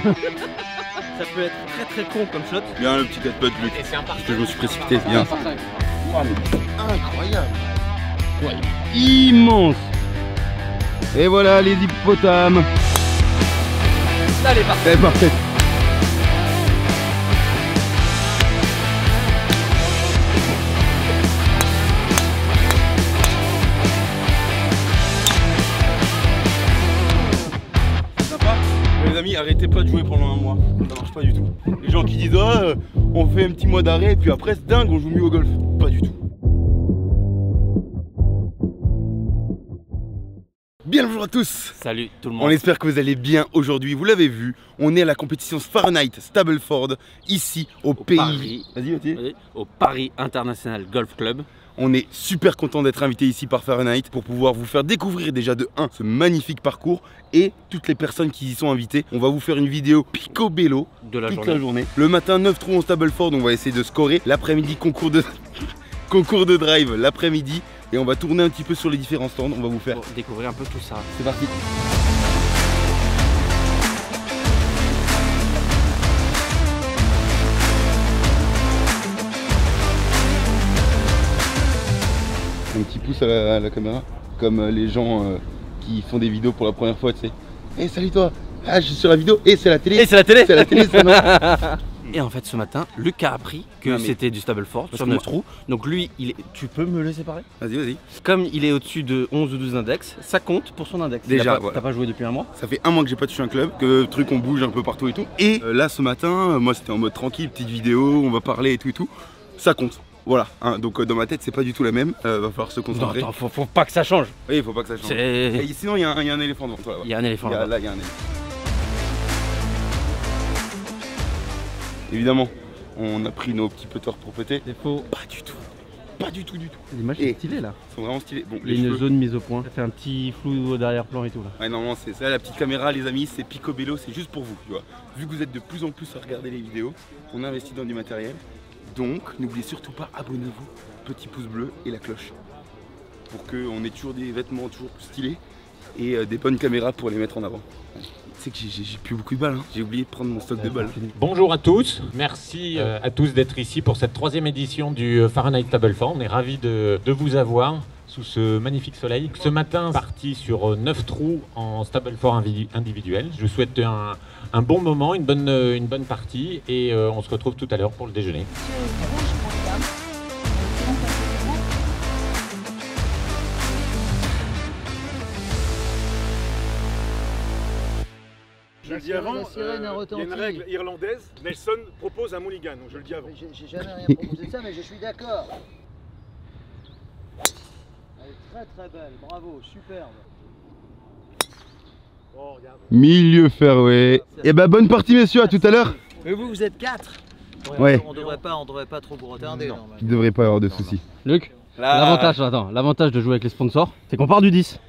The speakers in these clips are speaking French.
Ça peut être très très con comme shot. Bien le petit 4 putt, Luc. Parce que je me suis précipité. Bien. Incroyable. Ouais, immense. Et voilà les hippopotames. Là, elle est parfaite. Elle est parfaite. Les amis, arrêtez pas de jouer pendant un mois, ça marche pas du tout. Les gens qui disent oh, on fait un petit mois d'arrêt et puis après c'est dingue, on joue mieux au golf. Pas du tout. Bien le bonjour à tous. Salut tout le monde. On espère que vous allez bien aujourd'hui. Vous l'avez vu, on est à la compétition Fahrenheit Stableford ici au pays. Paris. Vas-y. Au Paris International Golf Club. On est super content d'être invité ici par Fahrenheit pour pouvoir vous faire découvrir déjà de 1 ce magnifique parcours et toutes les personnes qui y sont invitées. On va vous faire une vidéo picobello De la toute journée. la journée. Le matin 9 trous en Stableford, on va essayer de scorer. L'après-midi concours de drive l'après-midi et on va tourner un petit peu sur les différents stands. On va vous faire. Pour découvrir un peu tout ça. C'est parti. Un petit pouce à la caméra, comme les gens qui font des vidéos pour la première fois, tu sais. Hey, salut toi. Ah, je suis sur la vidéo. Et c'est la télé. Et c'est la télé. C'est la télé, ça, non? Et en fait ce matin, Luc a appris que Non, mais- c'était du Stableford Parce sur que 9 moi- trous. Donc lui, tu peux me le séparer? Vas-y. Comme il est au-dessus de 11 ou 12 index, ça compte pour son index. Déjà, T'as pas, voilà. t'as pas joué depuis un mois? Ça fait un mois que j'ai pas touché un club, que truc on bouge un peu partout et tout. Et là ce matin, moi c'était en mode tranquille, petite vidéo, on va parler et tout. Ça compte. Voilà, hein, donc dans ma tête c'est pas du tout la même, va falloir se Non, concentrer. attends, faut pas que ça change. Oui, faut pas que ça change. C'est... Et sinon il y a un éléphant devant toi. Il y a un éléphant là-bas. Là il y a un éléphant. Évidemment, on a pris nos petits putters pour péter. C'est faux. Pas du tout. Pas du tout. L'image Et- est stylée là. Ils sont vraiment stylés. Bon, Il y a les une cheveux. zone mise au point. Ça fait un petit flou d'arrière-plan et tout là. Ouais, normalement c'est ça, la petite caméra les amis, c'est picobello, c'est juste pour vous, tu vois. Vu que vous êtes de plus en plus à regarder les vidéos, on investit dans du matériel. Donc n'oubliez surtout pas, abonnez-vous, petit pouce bleu et la cloche. Pour qu'on ait toujours des vêtements toujours plus stylés et des bonnes caméras pour les mettre en avant. Tu sais que j'ai plus beaucoup de balles, hein. J'ai oublié de prendre mon stock de balles. Bonjour à tous, merci à tous d'être ici pour cette 3e édition du Fahrenheit Stableford. On est ravis de vous avoir sous ce magnifique soleil. Ce matin, parti sur 9 trous en Stableford individuel. Je vous souhaite un bon moment, une bonne partie et on se retrouve tout à l'heure pour le déjeuner. Je le dis avant, La sirène a il y a retenti. une règle irlandaise, Nelson propose un mulligan, donc je le dis avant. J'ai jamais rien proposé de ça, mais je suis d'accord. Elle est très très belle, bravo, superbe. Oh, regarde. Milieu fairway. Et bah bonne partie messieurs, à tout à l'heure. Mais vous êtes 4. Ouais. On devrait pas trop vous retarder. normalement. Il devrait pas y avoir de soucis. Luc, l'avantage de jouer avec les sponsors, c'est qu'on part du 10.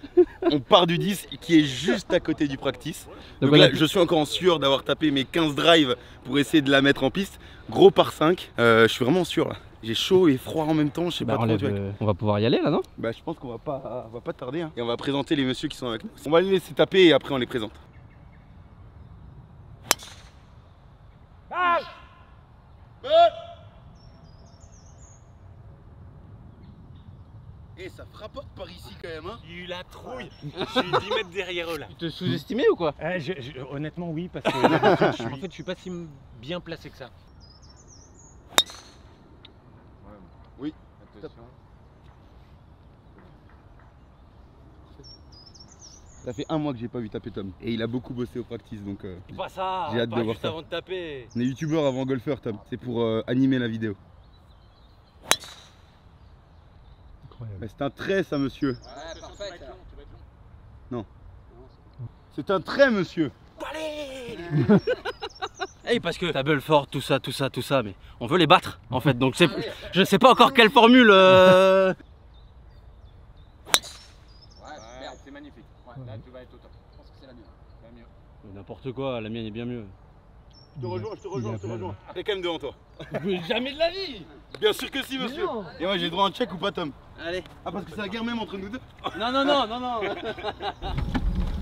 On part du 10 qui est juste à côté du practice. Donc voilà. là, je suis encore en sueur d'avoir tapé mes 15 drives pour essayer de la mettre en piste. Gros par 5. Je suis vraiment sûr là. J'ai chaud et froid en même temps, je sais pas trop. Tu vois. On va pouvoir y aller là, non? Bah, je pense qu'on va pas tarder. Hein. Et on va présenter les messieurs qui sont avec nous. On va les laisser taper et après on les présente. Et ça frappe par ici quand même, hein. Il y a eu la trouille. Je suis 10 mètres derrière eux là. Tu te sous-estimais ou quoi? Honnêtement, oui, parce que en fait, je suis pas si bien placé que ça. Oui. Ça fait un mois que j'ai pas vu taper Tom. Et il a beaucoup bossé au practice donc Pas ça, J'ai hâte pas de voir juste ça. avant de taper. on est youtubeur avant golfeur Tom. C'est pour animer la vidéo. Mais c'est un trait ça monsieur. Ouais, parfait. ça. Non. C'est un trait monsieur. Eh parce que Stableford, tout ça, mais on veut les battre en fait. Donc je sais pas encore quelle formule. Ouais, C'est magnifique. là tu vas être au top. Je pense que c'est la mieux. N'importe quoi, la mienne est bien mieux. Je te rejoins. T'es quand même devant toi. Jamais de la vie. Bien sûr que si monsieur. Et moi j'ai le droit à un check ou pas Tom? Allez. Ah parce que c'est la guerre même entre nous deux. Non.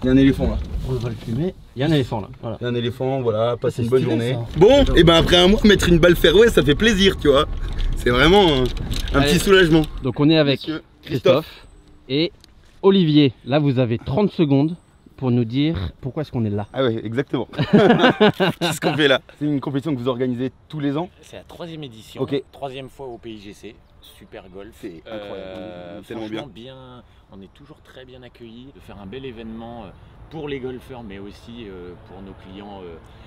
Il y a un éléphant là. On va le fumer. Il y a un éléphant là. Voilà. Il y a un éléphant, voilà, passez C'est une bonne stylé, journée. ça. Bon, et ben après un mois, mettre une balle fairway, ça fait plaisir, tu vois. C'est vraiment un petit soulagement. Donc on est avec Monsieur Christophe et Olivier. Là vous avez 30 secondes pour nous dire pourquoi est-ce qu'on est là. Ah ouais, exactement. Qu'est-ce qu'on fait là? C'est une compétition que vous organisez tous les ans? C'est la 3e édition, Ok. 3e fois au PIGC. Super golf. C'est incroyable, tellement Franchement, on est toujours très bien accueillis de faire un bel événement pour les golfeurs, mais aussi pour nos clients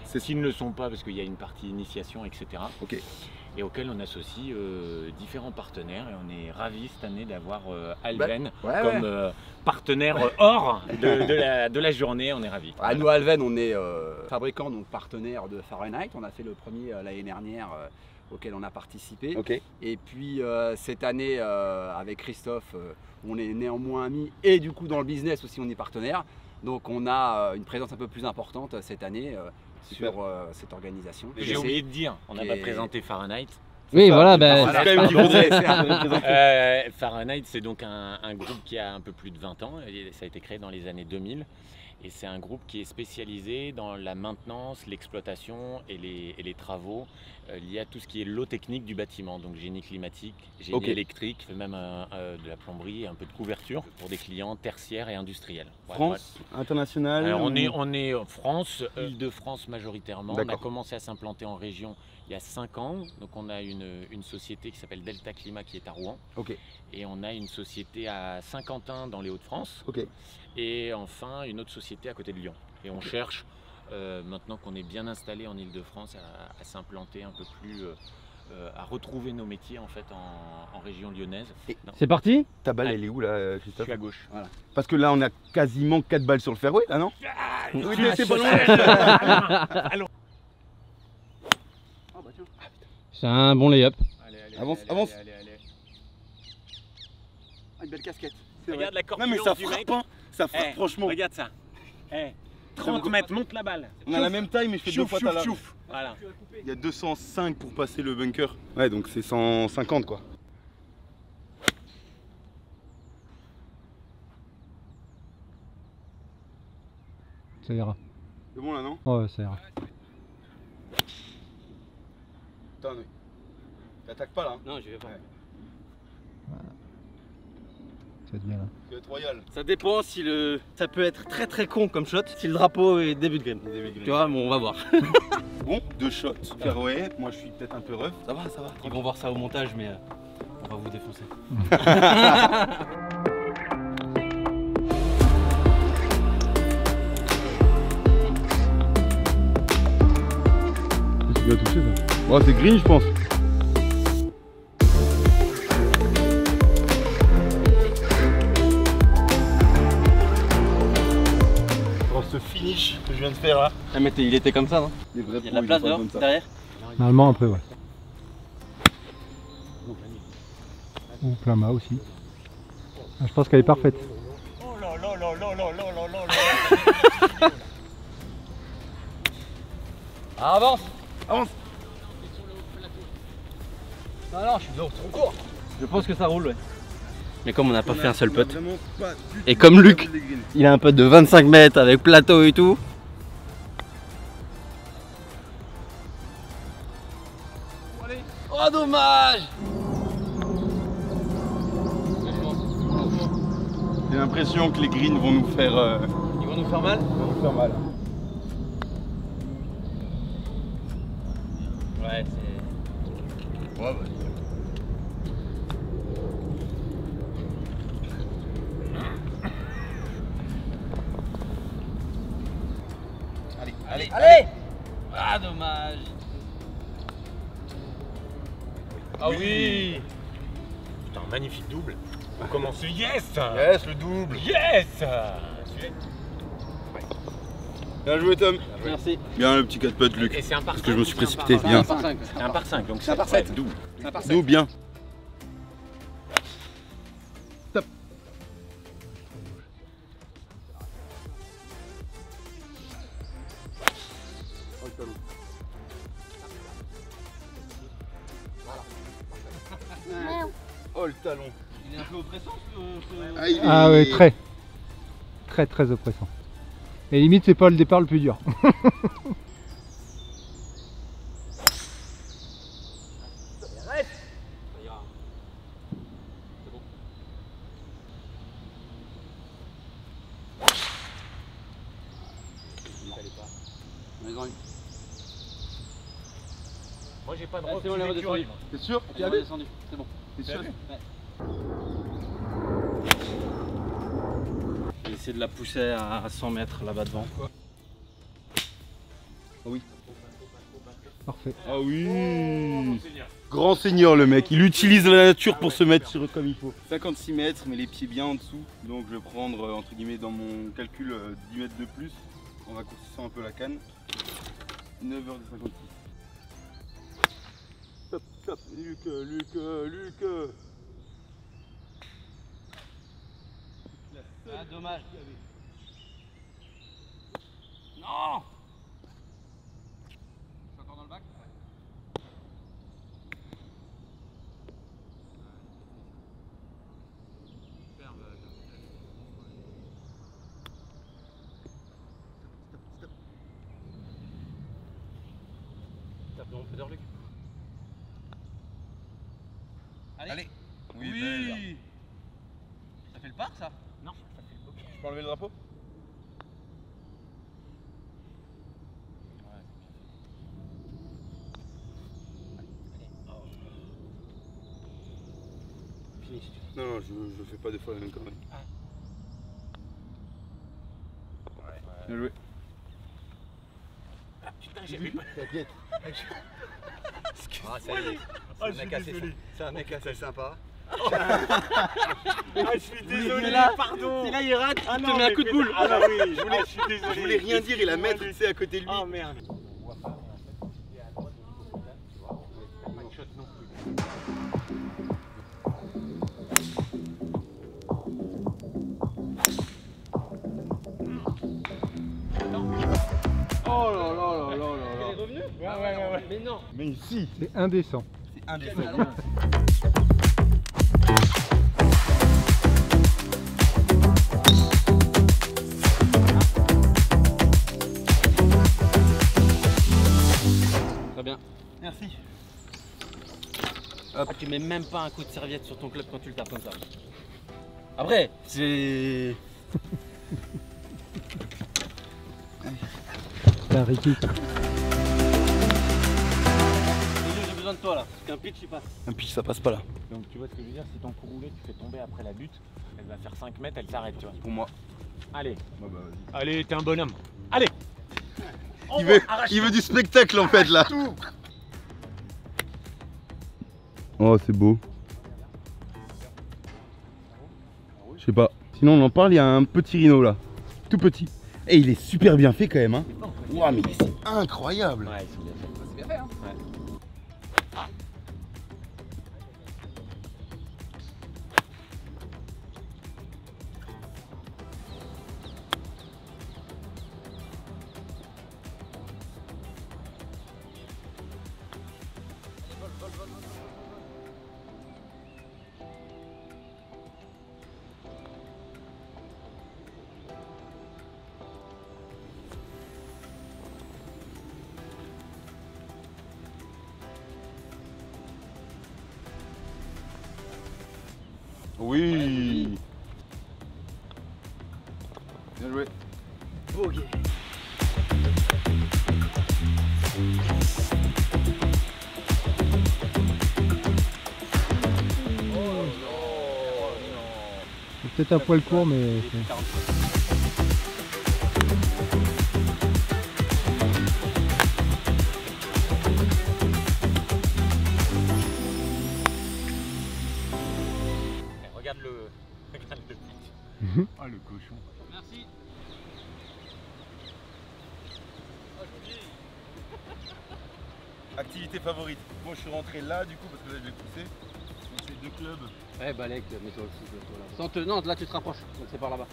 s'ils ne le sont pas, parce qu'il y a une partie initiation, etc. Ok. Et auquel on associe différents partenaires, et on est ravis cette année d'avoir Alven comme partenaire hors de la journée. On est ravis. À nous, Alven, on est fabricant, donc partenaire de Fahrenheit. On a fait le premier l'année dernière auquel on a participé. Ok. Et puis cette année, avec Christophe, on est néanmoins amis et du coup dans le business aussi on est partenaire. Donc on a une présence un peu plus importante cette année sur cette organisation. J'ai oublié de dire, on n'a pas présenté Fahrenheit. Oui, voilà, ben. C'est quand même qu'il faudrait présenter. Fahrenheit, c'est donc un groupe qui a un peu plus de 20 ans. Et ça a été créé dans les années 2000. Et c'est un groupe qui est spécialisé dans la maintenance, l'exploitation et les travaux liés à tout ce qui est l'eau technique du bâtiment. Donc génie climatique, génie électrique, même de la plomberie et un peu de couverture pour des clients tertiaires et industriels. France, international. Alors, on est en France, Île-de-France majoritairement. On a commencé à s'implanter en région il y a 5 ans. Donc on a une société qui s'appelle Delta Climat qui est à Rouen. Ok. Et on a une société à Saint-Quentin dans les Hauts-de-France. Ok. Et enfin une autre société à côté de Lyon. Et on cherche, maintenant qu'on est bien installé en Île-de-France, à s'implanter un peu plus, à retrouver nos métiers en fait en région lyonnaise. C'est parti? Ta balle, elle est où là, Je Christophe? suis à gauche. Voilà. Parce que là, on a quasiment 4 balles sur le fairway, là, non? Oui, mais c'est pas loin. C'est un bon lay-up. Allez, Avance, avance. Allez. Une belle casquette. Regarde la Non, corpulence mais ça du mec. frappe, hein. Ça frappe, Eh, franchement. Regarde ça. 30 mètres, monte la balle. On a la même taille, mais je fais 2 fois ta large. Voilà. Il y a 205 pour passer le bunker. Ouais, donc c'est 150 quoi. Ça ira. C'est bon là, non? Ouais, ça ira. Attends, mais t'attaques pas là, hein? Non, je vais pas. Ouais. Ça va être bien là. Tu vas être royal. Ça dépend si le. Ça peut être très très con comme shot si le drapeau est début de game. Tu vois, bon, on va voir. Bon, 2 shots. Fairway, moi je suis peut-être un peu rough. Ça va, ça va. Ils vont voir ça au montage, mais on va vous défoncer. C'est bien touché ça. Bon, c'est green, je pense. Ce finish que je viens de faire là. Ah, mais il était comme ça, non? Les vrais Il y a de la place dehors, derrière? Normalement un peu, ouais. Ou plein mât aussi. Ah, je pense qu'elle est parfaite. Oh là là là là là là là là. Ah, avance! Avance! Non, je suis trop court. Je pense que ça roule, ouais. Mais comme on n'a pas fait un seul putt, et comme Luc, il a un putt de 25 mètres avec plateau et tout. Oh, dommage! J'ai l'impression que les greens vont nous faire, Ils vont nous faire mal? mal. Ouais, c'est. Ouais, bah. Allez! Ah, dommage! Ah oui. Putain, magnifique double. On commence. Yes! Yes, le double. Yes! Bien joué, Tom. Merci. Bien le petit 4 putt, Luc. Et c'est un par Parce que je me suis cinq ou c'est un précipité. par- Bien. C'est un par 5, donc C'est un par sept. double. Nous, bien. Top. Oh le talon. Il est un peu oppressant ce. Ah, il Ah est- ouais, très. Très oppressant. Et limite, c'est pas le départ le plus dur. Moi j'ai pas de Ah, refus c'est bon, on est d'écurie. redescendu. T'es sûr? Tu as descendu, c'est bon. T'es sûr? Je vais essayer de la pousser à 100 mètres là-bas devant. Parfait. Ah oui. Grand seigneur le mec, il utilise la nature pour se mettre sur comme il faut. 56 mètres, mais les pieds bien en dessous. Donc je vais prendre, entre guillemets, dans mon calcul, 10 mètres de plus. En raccourcissant un peu la canne. 9h56. Top, top, Luc. Ah, dommage. Non! C'est encore dans le bac? Tape dans mon feeder, Luc. Allez. Oui. belle. Ça fait le par ça? Non. Je peux enlever le drapeau? Non, je fais pas deux fois la même connerie. Bien joué. Putain, j'ai vu. T'inquiète. Ah, ça y est. C'est un mec assez sympa. Ah, je suis désolé, pardon. Si là il rate, Ah il non, te met un mais coup de boule. Ah non, oui, je suis désolé. Je voulais rien dire et la mettre, tu sais, à côté de lui. Oh merde. Oh là là là là là Il là. est revenu? Ouais. Mais non. Mais ici, C'est indécent. c'est indécent. Très bien. Merci. Ah, tu mets même pas un coup de serviette sur ton club quand tu le tapes comme ça. Après, c'est... C'est un Ricky. J'ai besoin de toi là, parce qu'un pitch il passe. Un pitch, ça passe pas là. Donc tu vois ce que je veux dire, si ton coup roulé, tu fais tomber après la butte, elle va faire 5 mètres, elle s'arrête, tu vois. Pour moi. Allez, Bah, vas-y. Allez, t'es un bonhomme. Allez. Il veut du spectacle en fait là. Oh, c'est beau. Je sais pas. Sinon, on en parle, il y a un petit rhino là. Tout petit. Et il est super bien fait quand même. Hein. Ouah, mais c'est incroyable. ouais, c'est bien fait. C'est bien fait, hein? Oui. Bien joué. Bogey. C'est peut-être un poil court, mais... Regarde le pitch. Ah, le cochon. Merci. Activité favorite. Bon, je suis rentré là du coup parce que là je l'ai poussé. Donc c'est deux clubs. Ouais, Balek, mets-toi aussi, mets-toi là. Sans te... Non, là tu te rapproches, donc c'est par là-bas.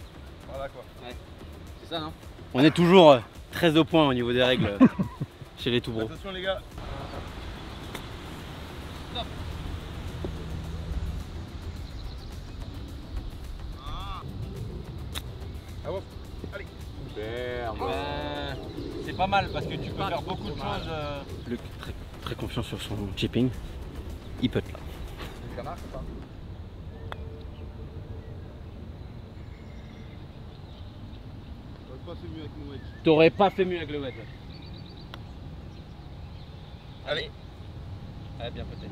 Voilà quoi. C'est ça, non? On est toujours très au point au niveau des règles chez les tout bros. Attention les gars. Ah bon. Allez. C'est pas mal parce que tu peux faire beaucoup de choses. Luc, très confiant sur son chipping. Il peut là. Ça marche ou pas? T'aurais pas fait mieux avec le wedge. Allez. Allez, bien peut-être.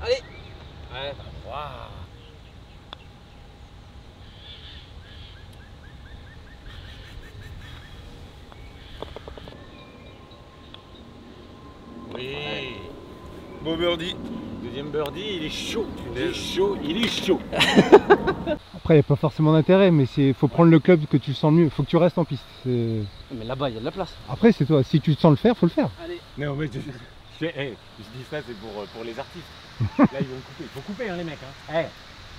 Allez. Ouais. Waouh. Oui. Beau birdie. Deuxième birdie, il est chaud. Il est chaud, il est chaud. Après, il n'y a pas forcément d'intérêt, mais il faut prendre le club que tu le sens le mieux. Il faut que tu restes en piste. Mais là-bas, il y a de la place. Après, c'est toi. Si tu te sens le faire, faut le faire. Allez. Non, mais je dis ça, c'est pour les artistes. Là, ils vont couper. Il faut couper, hein, les mecs. Hein.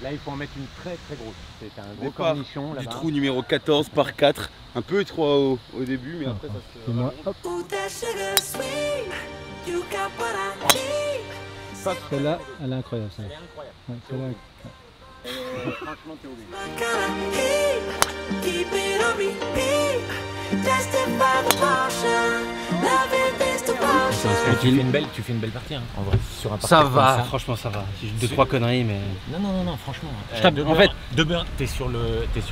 Là, il faut en mettre une très très grosse. C'est un gros Départ cornichon du là-bas. trou numéro 14 par 4. Un peu étroit au début, mais après ça se. C'est moi. Hop. Celle-là, elle est incroyable. Elle Celle-là. est incroyable. Ouais, celle-là. Franchement, t'es obligé. Tu fais une belle partie, hein, en vrai. Sur un Ça parcours va, comme ça. franchement ça va. J'ai 2-3 conneries, mais. Non, franchement. Je tape, en fait. T'es sur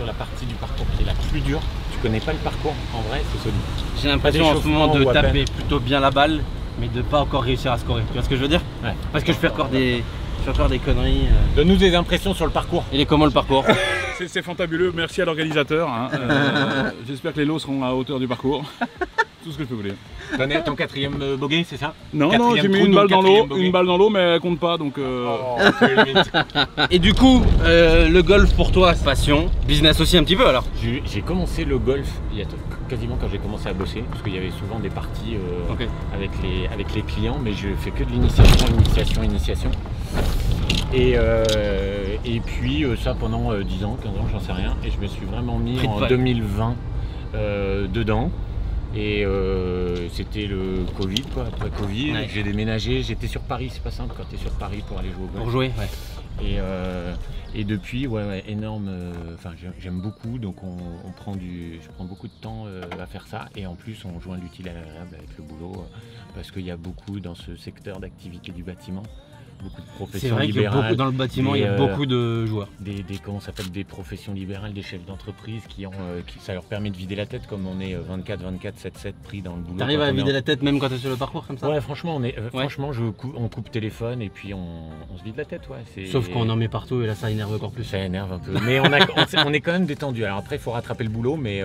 la partie du parcours qui est la plus dure. Tu connais pas le parcours, en vrai, c'est solide. J'ai l'impression en ce moment de d'échauffement ou à taper plutôt bien la balle, mais de pas encore réussir à scorer. Tu vois ce que je veux dire? Ouais. Parce que je fais encore des conneries. Donne-nous des impressions sur le parcours. Il est comment le parcours? C'est fantabuleux, merci à l'organisateur. Hein. J'espère que les lots seront à hauteur du parcours. Tout ce que je peux vous dire. T'en es à ton quatrième bogey, c'est ça? Non, Quatrième j'ai mis trou, une balle dans l'eau, quatrième bogey. mais elle compte pas donc. Oh, c'est limite. Et du coup, le golf pour toi, passion, business aussi un petit peu alors? J'ai commencé le golf il y a quasiment quand j'ai commencé à bosser, parce qu'il y avait souvent des parties Ok. avec les clients, mais je fais que de l'initiation. Et puis ça pendant 10 ans, 15 ans, j'en sais rien. Et je me suis vraiment mis Pris de en vague. 2020 dedans. Et c'était le Covid, quoi, après Covid. Ouais. J'ai déménagé, j'étais sur Paris, c'est pas simple quand t'es sur Paris pour aller jouer au golf. Pour jouer, ouais. Et depuis, ouais, énorme. Enfin, j'aime beaucoup, donc je prends beaucoup de temps à faire ça. Et en plus, on joint l'utile à l'agréable avec le boulot, parce qu'il y a beaucoup dans ce secteur d'activité du bâtiment. Beaucoup de C'est professions vrai qu'il y a libérales. beaucoup dans le bâtiment, il y a beaucoup de joueurs. Comment ça s'appelle, des professions libérales, des chefs d'entreprise qui ça leur permet de vider la tête, comme on est 24, 7 pris dans le boulot. T'arrives à vider la tête même quand t'es sur le parcours comme ça? Ouais, franchement, franchement, on coupe téléphone et puis on se vide la tête, ouais. Sauf qu'on en met partout et là ça énerve encore plus. Ça énerve un peu. Mais on est quand même détendu. Alors après, il faut rattraper le boulot, mais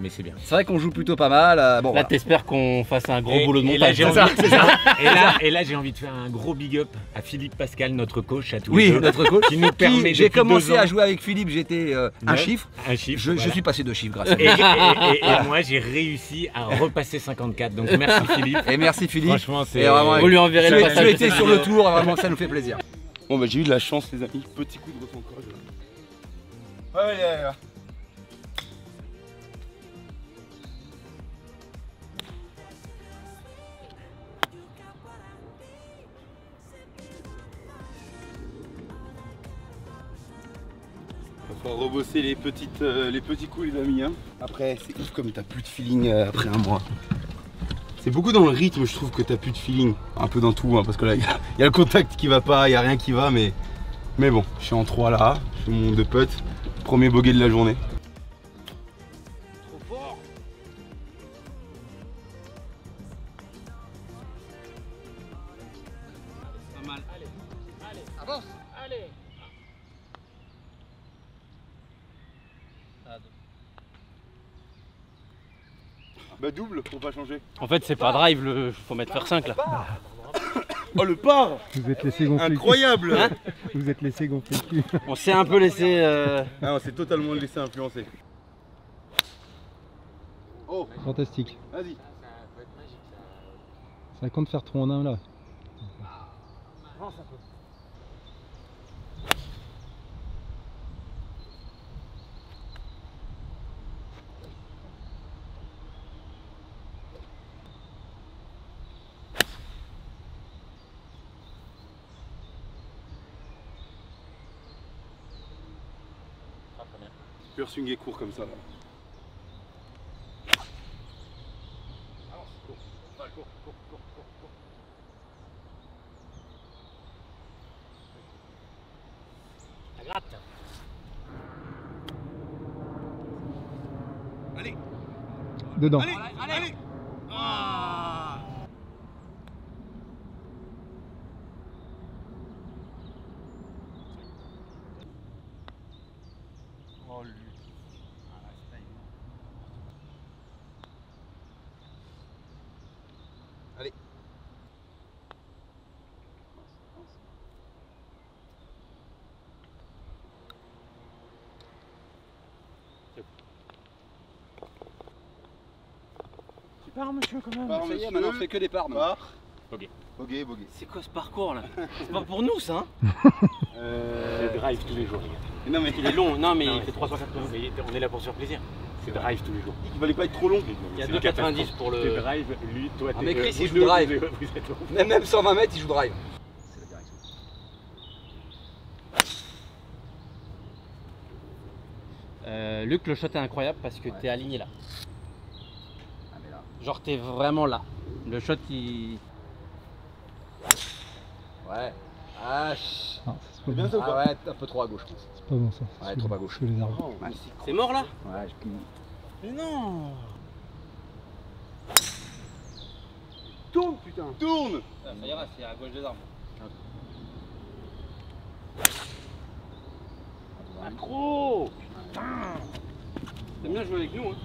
c'est bien. C'est vrai qu'on joue plutôt pas mal. Bon, Là t'espères qu'on fasse un gros boulot de Et là, montage. j'ai et là, j'ai envie de faire un gros big up à Philippe Pascal, notre coach à tous les oui, deux, notre coach. qui nous permet J'ai depuis commencé 2 ans, à jouer avec Philippe, j'étais un chiffre. un chiffre. Je voilà. suis passé 2 chiffres grâce à lui. Et moi, j'ai réussi à repasser 54. Donc merci Philippe. Et merci Philippe. Franchement, c'est. Et vraiment, Vous lui enverrez le tu passage. étais sur le tour, vraiment ça nous fait plaisir. Bon bah j'ai eu de la chance les amis, petit coup de recentrage. Allez. Va falloir rebosser les petits coups les amis hein. Après c'est ouf comme t'as plus de feeling après un mois. C'est beaucoup dans le rythme je trouve que t'as plus de feeling. Un peu dans tout hein, parce que là il y a le contact qui va pas, il y a rien qui va mais bon, je suis en 3 là, je fais mon 2 putts, premier bogey de la journée. Trop fort. Pas mal. Allez, Avance. allez. Bah double pour pas changer. En fait c'est pas drive, faut mettre faire 5 là. Oh le par. Vous êtes laissé gonfler. Incroyable. Hein? Vous êtes laissé gonfler le cul. On s'est un peu laissé. Ah on s'est totalement laissé influencer. Oh, Fantastique. vas-y. Ça compte faire trop en un là. Pur swing et court comme ça. Là. La gratte. Allez. Dedans. Allez, allez. Ah. Oh lui. Allez. Tu pars, monsieur, quand même. Pars, Ça y est, monsieur. maintenant on fait que des parts. maintenant. Part. Ok. Bogey, bogey. C'est quoi ce parcours là? C'est pas pour nous ça, hein? C'est drive tous les jours, les gars. Non mais Il est long, non mais Non, il fait 380. Mais on est là pour se faire plaisir. C'est drive tous les jours. il valait pas être trop long. Il y a C'est 2,90 pour T'es le. drive, lui, toi, Ah, t'es. mais Chris, vous il joue deux, drive. vous êtes long. Même 120 mètres, il joue drive. C'est la direction. Luc, le shot est incroyable parce que t'es aligné là. Ah, mais là. Genre t'es vraiment là. Le shot il. Ouais. Ah, ch- Ah, c'est pas bien bon. ça ou ah pas? ouais, un peu trop à gauche, je pense. C'est pas bon ça. Ouais, C'est trop à gauche. sous les arbres. Ouais, C'est mort là? ouais, Mais non! Tourne, putain. Tourne. Ça ira, c'est à gauche des arbres. Accro. T'aimes bien jouer avec nous, hein?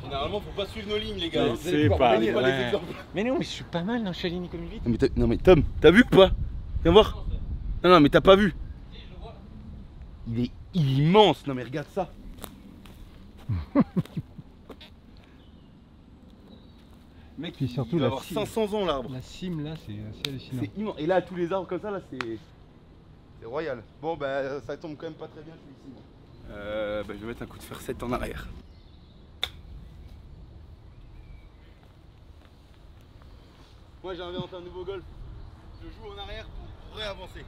Généralement faut pas suivre nos lignes les gars. Mais Vous c'est allez pouvoir pas donner vrai. des exemples. Mais non, mais je suis pas mal, non, je suis aligné comme une vitre. Non mais Tom, t'as vu ou pas? Viens voir. Non mais t'as pas vu. Il est immense. Non mais regarde ça. Mec, Puis surtout il va la avoir cime. 500 ans l'arbre. La cime là, c'est assez hallucinant. C'est immense. Et là, tous les arbres comme ça, là, c'est royal. Bon, bah, ça tombe quand même pas très bien celui-ci. Bah, je vais mettre un coup de fer 7 en arrière. Moi, j'ai inventé un nouveau golf. Je joue en arrière pour réavancer.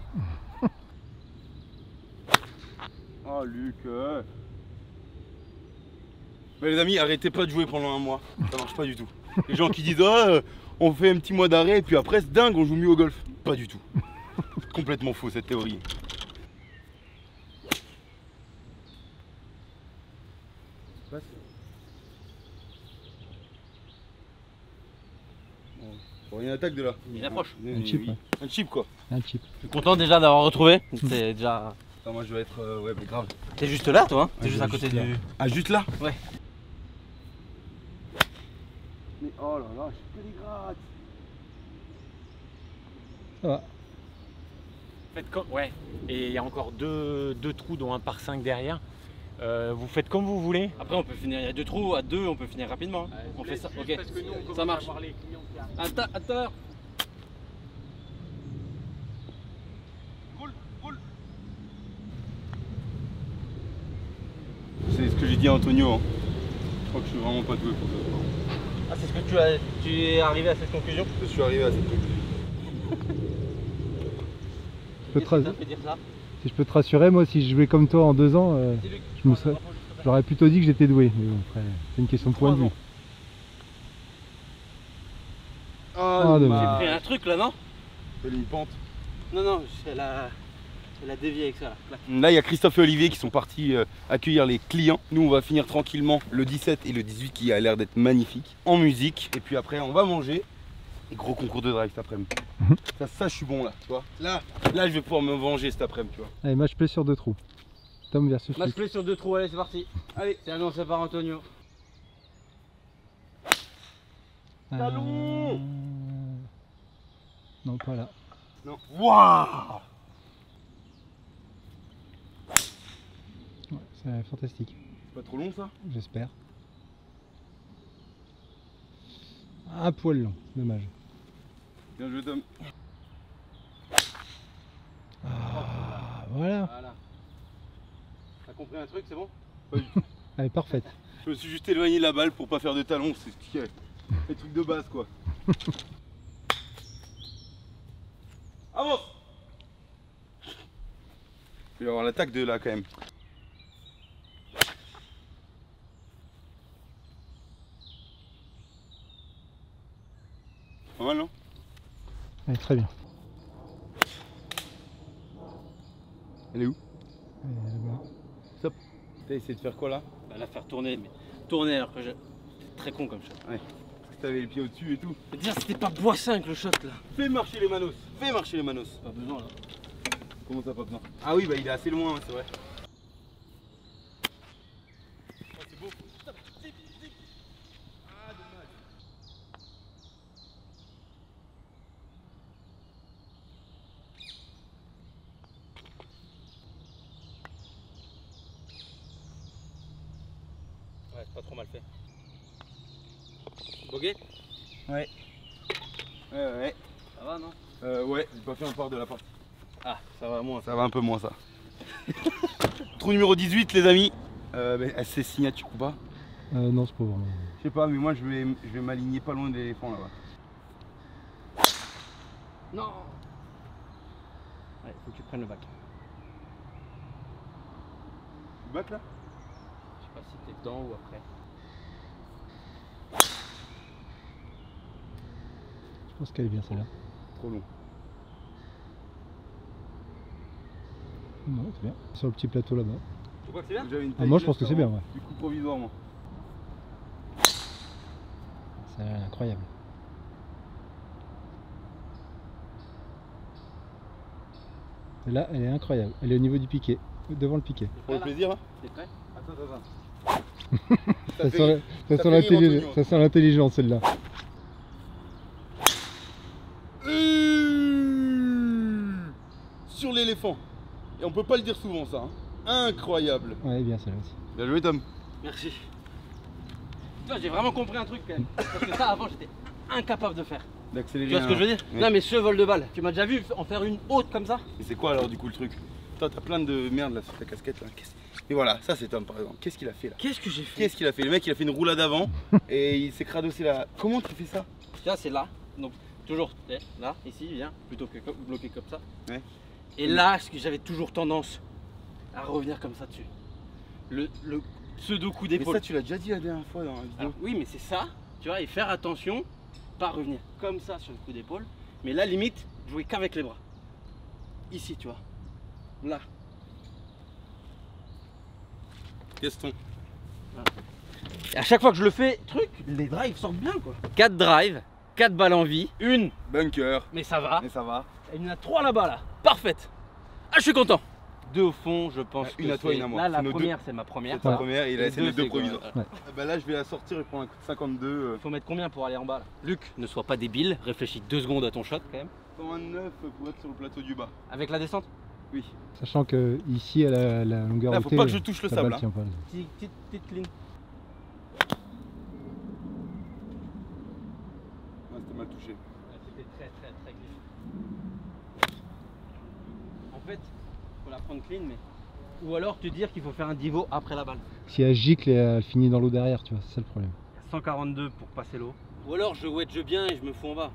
Oh, Luc. Bah, les amis, arrêtez pas de jouer pendant un mois. Ça marche pas du tout. Les gens qui disent, oh, on fait un petit mois d'arrêt et puis après, c'est dingue, on joue mieux au golf. Pas du tout. Complètement faux cette théorie. Bon, il y a une attaque de là. Il approche. Un chip, ouais. Un chip quoi. Un chip. Je suis content déjà d'avoir retrouvé. C'est déjà. Attends, moi je vais être. Ouais, mais grave. T'es juste là toi, hein? T'es Ouais, juste à côté juste là. du. Ah, juste là? Ouais. Mais oh là là, je suis que des grattes. Ça va. Faites comme. Ouais. Et il y a encore deux trous, dont un par 5 derrière. Vous faites comme vous voulez. Après on peut finir, il y a 2 trous, à 2 on peut finir rapidement. hein. On fait ça, ok. Ça marche. Attends. C'est ce que j'ai dit à Antonio. Hein. Je crois que je suis vraiment pas doué pour ça. Ah c'est ce que tu es arrivé à cette conclusion? Je suis arrivé à cette conclusion. Je peux te Qu'est-ce qui ra- t'a fait dire ça? Si je peux te rassurer, moi si je jouais comme toi en 2 ans, C'est Luc. je me serais- j'aurais plutôt dit que j'étais doué. Mais bon, après, c'est une question de point de vue. Ah, Ah, J'ai dommage. pris un truc là, non? C'est une pente. Non, elle a dévié avec ça là. Clac. Là, il y a Christophe et Olivier qui sont partis accueillir les clients. Nous, on va finir tranquillement le 17 et le 18 qui a l'air d'être magnifique en musique. Et puis après, on va manger. Et gros concours de drive cet après-midi. Ça, je suis bon là, tu vois. Là, je vais pouvoir me venger cet après-midi, tu vois. Allez, match play sur 2 trous. Tom versus Match Luc. play sur 2 trous, allez c'est parti. Allez, c'est annoncé par Antonio. Talon. Non, pas là. Non. Waouh! Ouais, c'est fantastique, C'est pas trop long ça? j'espère. Un poil long, dommage. Bien joué, Tom. Ah, voilà. Voilà. T'as compris un truc, c'est bon? Allez, parfaite. Je me suis juste éloigné de la balle pour pas faire de talon, c'est ce qui est les trucs de base quoi. Avance! Il va y avoir l'attaque de là quand même. Pas mal, non? Ouais, très bien. Elle est où? Là-bas. T'as essayé de faire quoi là? Bah, la faire tourner, mais tourner alors que je. C'est très con comme shot. Ouais. T'avais les pieds au-dessus et tout. Dire c'était pas bois 5 le shot là. Fais marcher les manos. Fais marcher les manos. Pas besoin là. Comment ça, pas besoin? Ah oui, bah il est assez loin, c'est vrai. Oh, c'est beau. Ah, dommage. Ouais, c'est pas trop mal fait. Bogué? Ouais. Ouais. Ça va non? Ouais, j'ai pas fait un part de la partie. Ah, ça va moins. Ça va un peu moins ça. Trou numéro 18 les amis. C'est signature ou pas? Non, c'est pas vraiment. Je sais pas, mais moi je vais m'aligner pas loin de l'éléphant là-bas. Non. Ouais, faut que tu prennes le bac. Le bac là? Je sais pas si t'es dedans ou après. Je pense qu'elle est bien celle-là. Trop long. Non, c'est bien. Sur le petit plateau là-bas. Tu crois que c'est bien? J'avais une Ah, moi je pense que c'est bien, ouais. Du coup provisoirement. C'est incroyable. Et là, elle est incroyable. Elle est au niveau du piquet, devant le piquet. Pour le plaisir hein? T'es prêt? Attends. Ça fait- sent fait rire, Antonio. ça sent l'intelligence celle-là. Sur l'éléphant. Et on peut pas le dire souvent ça. Hein. Incroyable. Ouais, bien celle-là aussi. Bien joué Tom. Merci. Tu vois, j'ai vraiment compris un truc quand même. Parce que ça, avant, j'étais incapable de faire. D'accélérer. Tu vois ce que je veux dire? Ouais. Non, mais ce vol de balle, tu m'as déjà vu en faire une haute comme ça? Et c'est quoi alors du coup le truc? Toi t'as plein de merde là sur ta casquette là. Et voilà, ça c'est Tom par exemple. Qu'est-ce qu'il a fait là? Qu'est-ce que j'ai fait? Qu'est-ce qu'il a fait? Le mec il a fait une roulade avant et il s'est cradossé là. Comment tu fais ça? Tu vois, c'est là. Donc, toujours là, ici, viens, plutôt que bloqué comme ça. Ouais. Et là, ce que j'avais toujours tendance à revenir comme ça dessus. Le pseudo coup Mais d'épaule. ça tu l'as déjà dit la dernière fois dans la vidéo. Alors, oui, mais c'est ça, tu vois, et faire attention, pas revenir comme ça sur le coup d'épaule, mais là, limite, jouer qu'avec les bras. Ici, tu vois. Là. Gaston. Et à chaque fois que je le fais, les drives sortent bien, quoi. 4 drives, 4 balles en vie, une, Bunker. mais ça va. Mais ça va. Et il y en a 3 là-bas, là. Parfaite. Ah, je suis content. 2 au fond, je pense. Une que à toi, c'est- une à moi. Là, la C'est nos première, c'est ma première. C'est ta première et il a Les essayé les deux c'est quoi, provisoires. Bah là je vais la sortir et prendre un coup de 52. Faut mettre combien pour aller en bas là? Luc, ne sois pas débile, réfléchis 2 secondes à ton shot quand même. 129 pour être sur le plateau du bas. Avec la descente? Oui. Sachant que ici à la longueur Là de faut thé, pas que je touche le la sable. balle Hein. tient pas. Petite ligne. Ouais, c'était mal touché. C'était très glisse. En fait, faut la prendre clean, mais. Ou alors te dire qu'il faut faire un divot après la balle. Si elle gicle, elle finit dans l'eau derrière, tu vois, c'est ça le problème. 142 pour passer l'eau. Ou alors je wedge bien et je me fous en bas.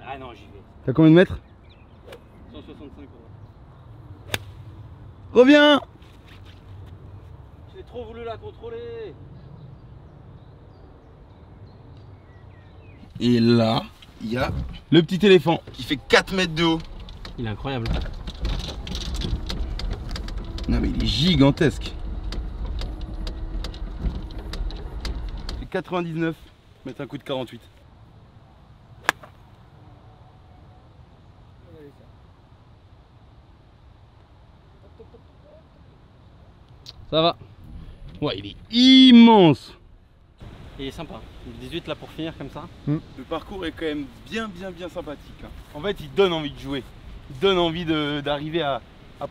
Ah non, j'y vais. T'as combien de mètres? 165 euros. Reviens. J'ai trop voulu la contrôler. Et là, il y a le petit éléphant qui fait 4 mètres de haut. Il est incroyable. Non mais il est gigantesque. C'est 99. Mettre un coup de 48. Ça va. Ouais, il est immense. Il est sympa. Le 18 là pour finir comme ça. Le parcours est quand même bien sympathique. Hein. En fait, il donne envie de jouer. Il donne envie d'arriver à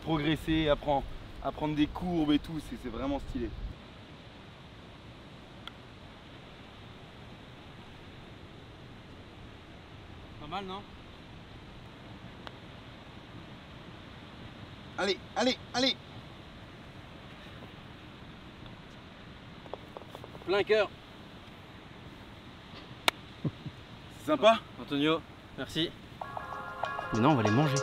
progresser, à prendre des courbes et tout. C'est vraiment stylé. Pas mal, non? Allez, allez, allez. Plein cœur. C'est sympa? Antonio, merci. Maintenant, on va les manger.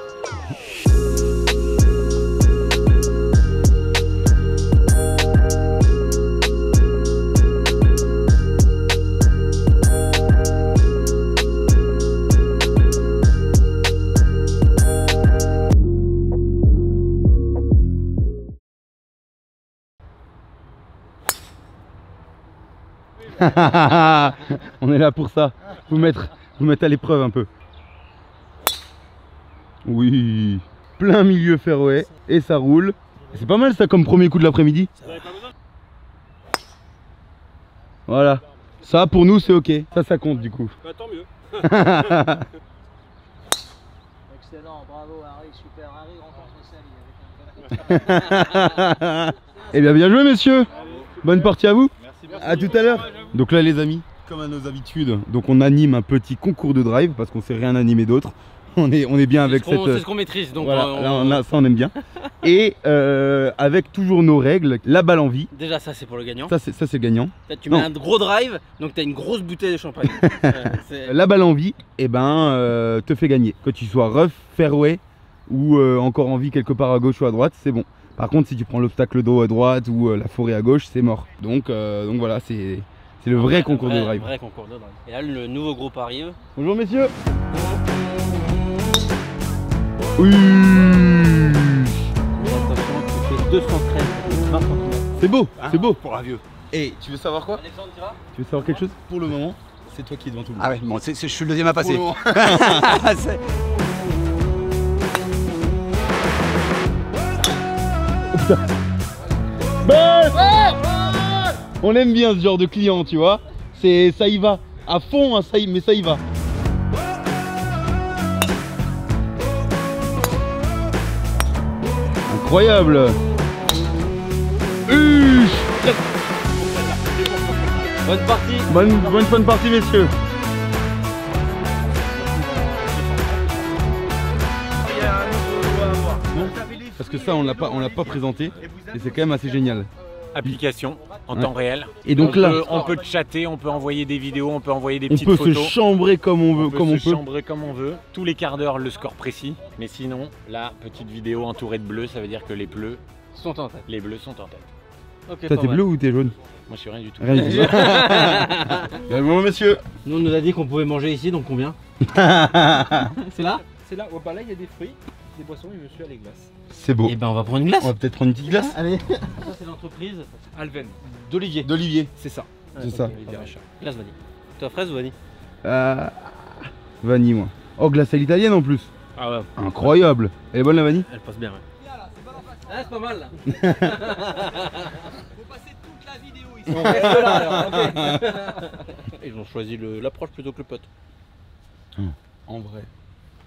On est là pour ça. Vous mettre à l'épreuve un peu. Oui. Plein milieu fairway. Et ça roule. C'est pas mal ça comme premier coup de l'après-midi. Voilà. Ça pour nous c'est ok. Ça compte du coup. Bah tant mieux. Excellent, bravo Harry, super Harry rencontre Sally avec un Eh bien joué messieurs. Bonne partie à vous. À tout à l'heure. Donc là les amis, comme à nos habitudes, donc on anime un petit concours de drive parce qu'on sait rien animer d'autre. On est bien avec cette... C'est ce qu'on maîtrise, donc voilà, là, ça on aime bien. Et avec toujours nos règles, la balle en vie. Déjà ça c'est pour le gagnant. Ça c'est gagnant. Là, tu mets un gros drive, donc tu as une grosse bouteille de champagne. La balle en vie, eh ben, te fait gagner. Que tu sois rough, fairway ou encore en vie quelque part à gauche ou à droite, c'est bon. Par contre si tu prends l'obstacle d'eau à droite ou la forêt à gauche, c'est mort. Donc voilà, c'est le vrai concours de drive. Vrai concours de drive. Et là le nouveau groupe arrive. Bonjour messieurs. Oui. Attention, tu fais 213, 20 cm. C'est beau, c'est beau. Pour un vieux. Et tu veux savoir quoi? Alexandre, tu vas? Tu veux savoir quelque chose? Pour le moment, c'est toi qui es devant tout le monde. Ah ouais, bon, je suis le deuxième à passer. On aime bien ce genre de client, tu vois. Ça y va. À fond, hein, mais ça y va. Incroyable. Bonne partie. Bonne partie messieurs. Parce que ça on l'a pas présenté et c'est quand même assez génial. Application en temps réel. Et donc on peut chatter, on peut envoyer des vidéos, on peut envoyer des petites on photos. peut se chambrer comme on veut, chambrer comme on veut. Tous les quarts d'heure le score précis. Mais sinon, la petite vidéo entourée de bleu, ça veut dire que les bleus sont en tête. Les bleus sont en tête. Okay, toi t'es bleu ou t'es jaune? Moi je suis rien du tout. Rien du tout. Bon monsieur. Nous on nous a dit qu'on pouvait manger ici, donc combien? C'est là? C'est là, oh, bah là il y a des fruits, des boissons et monsieur a les glaces. C'est beau. Et ben on va prendre une glace. On va peut-être prendre une petite glace. Allez. Ça c'est l'entreprise Alven. D'Olivier. C'est ça. C'est ça. Glace vanille. Toi fraise ou vanille? Vanille moi. Oh glace à l'italienne en plus. Ah ouais. Incroyable. Elle est bonne la vanille? Elle passe bien ouais. Ah c'est pas mal là. Faut passer toute la vidéo ici. On reste là alors, ok. Ils ont choisi l'approche plutôt que le pote. En vrai.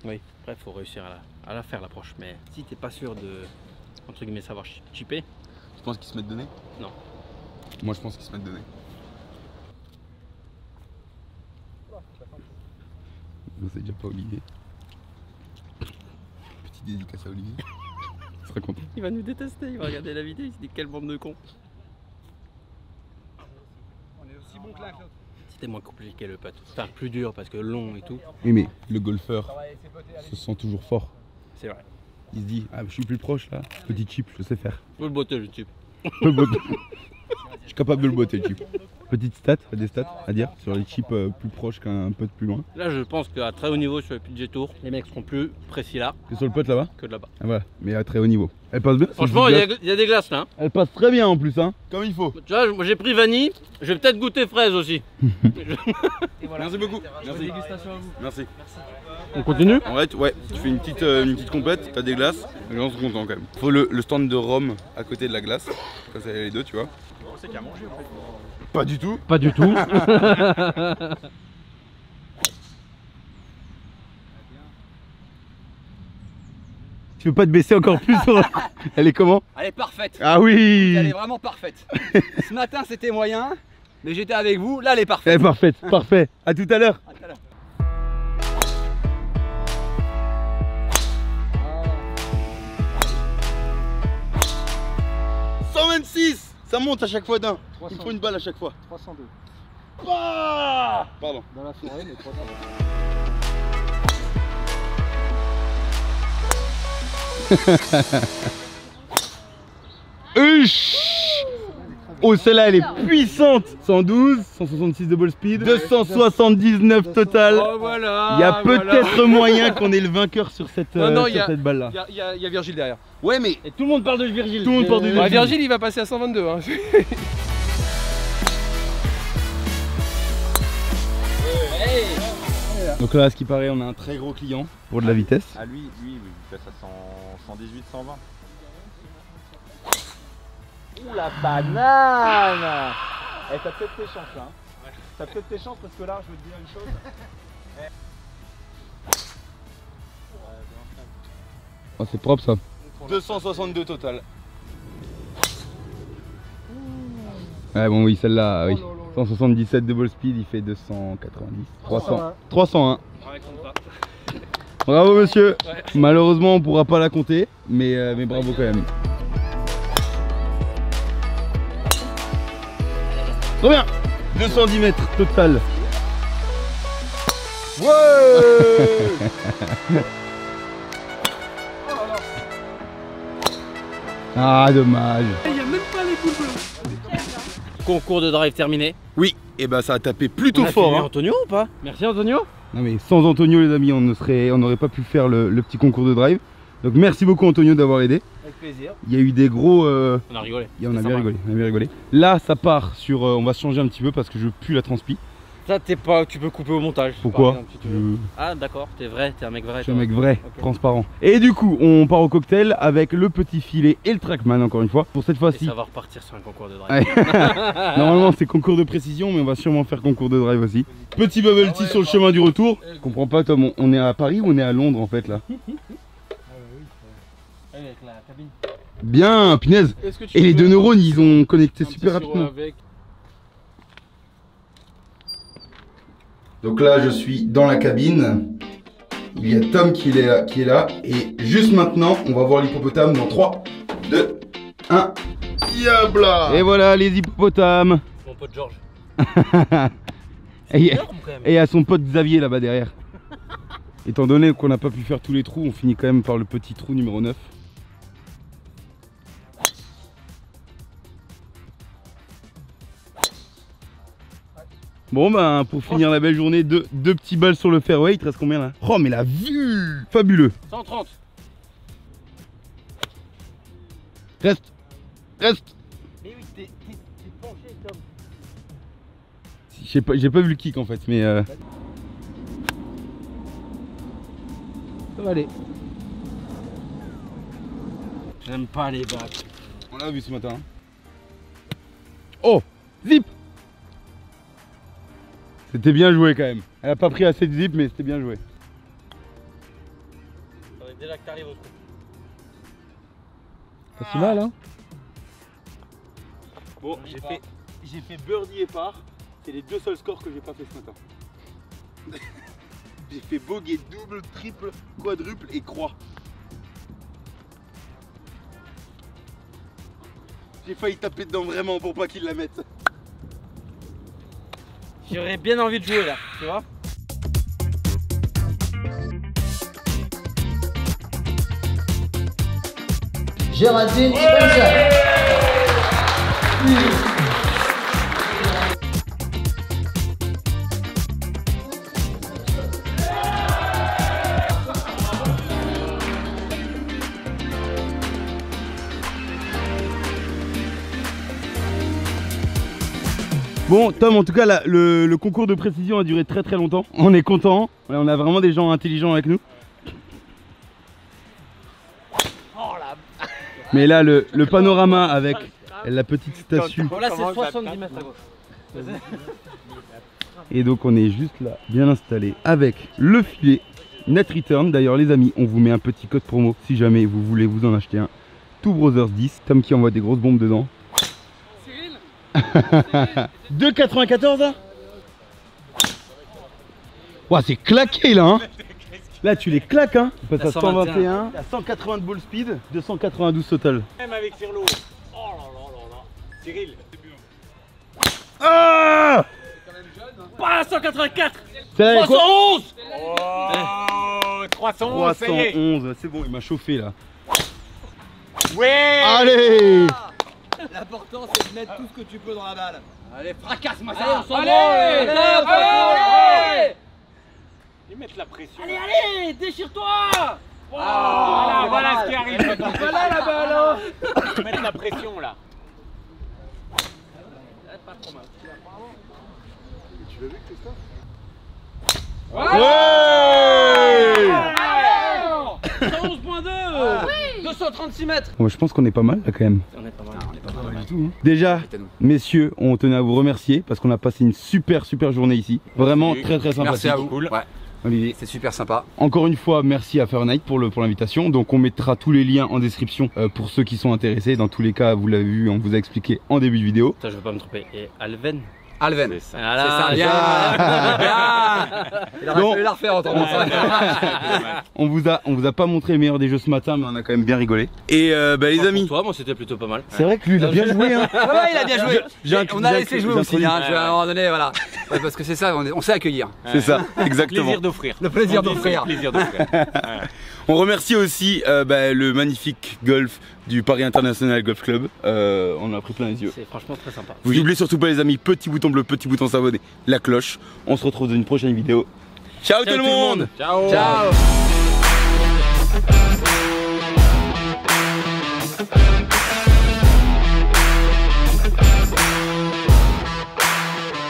Oui, après faut réussir à la faire l'approche, mais si t'es pas sûr de entre guillemets savoir chipper. Tu penses qu'ils se mettent donné? Non. Moi je pense qu'ils se mettent donné. C'est déjà pas Olivier. Petite dédicace à Olivier. Il sera content. Il va nous détester, il va regarder la vidéo, il se dit quelle bande de cons. On est aussi bon que l'un que l'autre. C'était moins compliqué le putt. Enfin plus dur parce que long et tout. Oui mais le golfeur se sent toujours fort. C'est vrai. Il se dit ah je suis plus proche là, petit chip je sais faire. Faut le botter le chip. Je suis capable de le botter le chip. Petite stat, des stats à dire sur les chips plus proches qu'un putt plus loin. Là je pense qu'à très haut niveau sur les PGA Tour, les mecs seront plus précis là Que sur le putt là-bas? que de là-bas. Ah voilà, mais à très haut niveau. Elle passe bien. Franchement il y a des glaces là. Hein. Elle passe très bien en plus hein. Comme il faut. Tu vois, moi j'ai pris vanille, je vais peut-être goûter fraise aussi. Voilà. Merci beaucoup. Merci. Dégustation à vous. Merci. On continue? En vrai, ouais, tu fais une petite complète, t'as des glaces, les gens sont contents quand même. Faut le stand de rhum à côté de la glace, ça c'est les deux, tu vois. C'est qu'à manger en fait. Pas du tout. Pas du tout. Tu veux pas te baisser encore plus sur... Elle est comment? Elle est parfaite. Ah oui. Elle est vraiment parfaite. Ce matin c'était moyen, mais j'étais avec vous, là elle est Elle parfaite. est parfaite, parfait. À tout à l'heure. À tout à l'heure. 126. Ça monte à chaque fois d'un. Il me faut une balle à chaque fois. 302. Ah pardon. Dans la forêt, mais 302. Oh celle-là elle est puissante. 112, 166 de ball speed, 279 total. Oh voilà. Il y a peut-être moyen qu'on ait le vainqueur sur cette, cette balle là. Il y a Virgile derrière. Ouais mais Et tout le monde parle de Virgile. tout le monde parle de Virgile. Virgile il va passer à 122. Hein. Donc là, à ce qui paraît, on a un très gros client pour de la vitesse. Ah lui, il passe à 118, 120. Ouh la banane. Eh, t'as peut-être tes chances là. Hein. T'as peut-être tes chances parce que là, je veux te dire une chose. Oh, c'est propre ça. 262 total. Ouais bon oui celle-là oui. 177 double speed il fait 290. 301. Bravo monsieur. Ouais. Malheureusement on pourra pas la compter mais bravo quand même. Trop bien. 210 mètres total. Ouais. Ah dommage. Il n'y a même pas les boules bleues. Concours de drive terminé. Oui, et bah ça a tapé plutôt fort. Hein. Antonio ou pas? Merci Antonio. Non mais sans Antonio les amis on n'aurait pas pu faire le petit concours de drive. Donc merci beaucoup Antonio d'avoir aidé. Avec plaisir. Il y a eu des gros... On a rigolé. On a bien rigolé. Là ça part sur... on va se changer un petit peu parce que je pue la transpi. Ça tu peux couper au montage. Pourquoi exemple, si tu veux. Ah d'accord, t'es vrai, t'es un mec vrai. Je suis un mec vrai, okay. Transparent. Et du coup on part au cocktail avec le petit filet et le trackman encore une fois. Pour cette fois-ci. Ça va repartir sur un concours de drive. Normalement c'est concours de précision mais on va sûrement faire concours de drive aussi. Petit bubble tea sur le chemin du retour. Je comprends pas Tom, on est à Paris ou on est à Londres en fait là? Avec la cabine. Bien, punaise. Et les deux neurones ils ont connecté super rapidement. Donc là je suis dans la cabine. Il y a Tom qui est là. Et juste maintenant on va voir l'hippopotame dans 3, 2, 1. Yabla. Et voilà les hippopotames. Mon pote Georges. Et il y a son pote Xavier là-bas derrière. Étant donné qu'on n'a pas pu faire tous les trous, on finit quand même par le petit trou numéro 9. Bon ben pour finir la belle journée, deux petits balles sur le fairway, il te reste combien là? Oh mais la vue! Fabuleux! 130. Reste! Mais oui, t'es penché Tom. J'ai pas vu le kick en fait mais Ça va aller. J'aime pas les bacs. On l'a vu ce matin. Oh! Zip! C'était bien joué quand même. Elle a pas pris assez de zip mais c'était bien joué. Déjà que t'arrives au trou. Pas si mal hein. Bon j'ai fait birdie et par. C'est les deux seuls scores que j'ai pas fait ce matin. J'ai fait bogey, double, triple, quadruple et croix. J'ai failli taper dedans vraiment pour pas qu'il la mette. J'aurais bien envie de jouer là, tu vois. Géraldine Spencer. Bon Tom, en tout cas là, le concours de précision a duré très longtemps. On est content, on a vraiment des gens intelligents avec nous. Mais là le panorama avec la petite statue. Bon là c'est 70 mètres à gauche. Et donc on est juste là, bien installé avec le filet Net Return. D'ailleurs les amis, on vous met un petit code promo si jamais vous voulez vous en acheter un. Two Brothers 10, Tom qui envoie des grosses bombes dedans. 2,94 là. Ouah, c'est claqué là hein. Là tu les claques hein. Tu passes à 121, à 180 de ball speed, 292 total. Même avec Firlo. Oh là là là là. Cyril. Ah, Pas 184. 311. Oh, 311, ça y est. 311, c'est bon, il m'a chauffé là. Ouais. Allez. L'important c'est de mettre tout ce que tu peux dans la balle. Allez, fracasse-moi Allez, ça. on s'en va. Allez. Ils mettent la pression. Allez, déchire-toi. Voilà ce qui arrive. Voilà la balle. Ils mettent la pression là. Tu l'as vu Christophe? 111.2 236 mètres. Bon, je pense qu'on est pas mal là quand même. On est pas mal. Du tout, hein. Déjà, messieurs, on tenait à vous remercier parce qu'on a passé une super journée ici. Vraiment très sympathique. Merci à vous. Cool. Ouais. Olivier. C'est super sympa. Encore une fois, merci à Fahrenheit pour l'invitation. Donc on mettra tous les liens en description pour ceux qui sont intéressés. Dans tous les cas, vous l'avez vu, on vous a expliqué en début de vidéo. Putain, je veux pas me tromper. Et Alven. Alven. C'est ça. Bien. Il aurait fallu la refaire en temps. On vous a pas montré le meilleur des jeux ce matin, mais on a quand même bien rigolé. Et les amis. Toi, moi c'était plutôt pas mal. C'est vrai que lui il a bien joué. Hein. Ouais, il a bien joué. On a laissé jouer aussi. À un moment donné, voilà. Ouais, parce que c'est ça, on sait accueillir. C'est ça, exactement. Plaisir d'offrir. Le plaisir d'offrir. On remercie aussi le magnifique golf du Paris International Golf Club. On a pris plein les yeux. C'est franchement très sympa. Vous n'oubliez surtout pas les amis, petit bouton bleu, petit bouton s'abonner, la cloche. On se retrouve dans une prochaine vidéo. Ciao tout le monde. Ciao.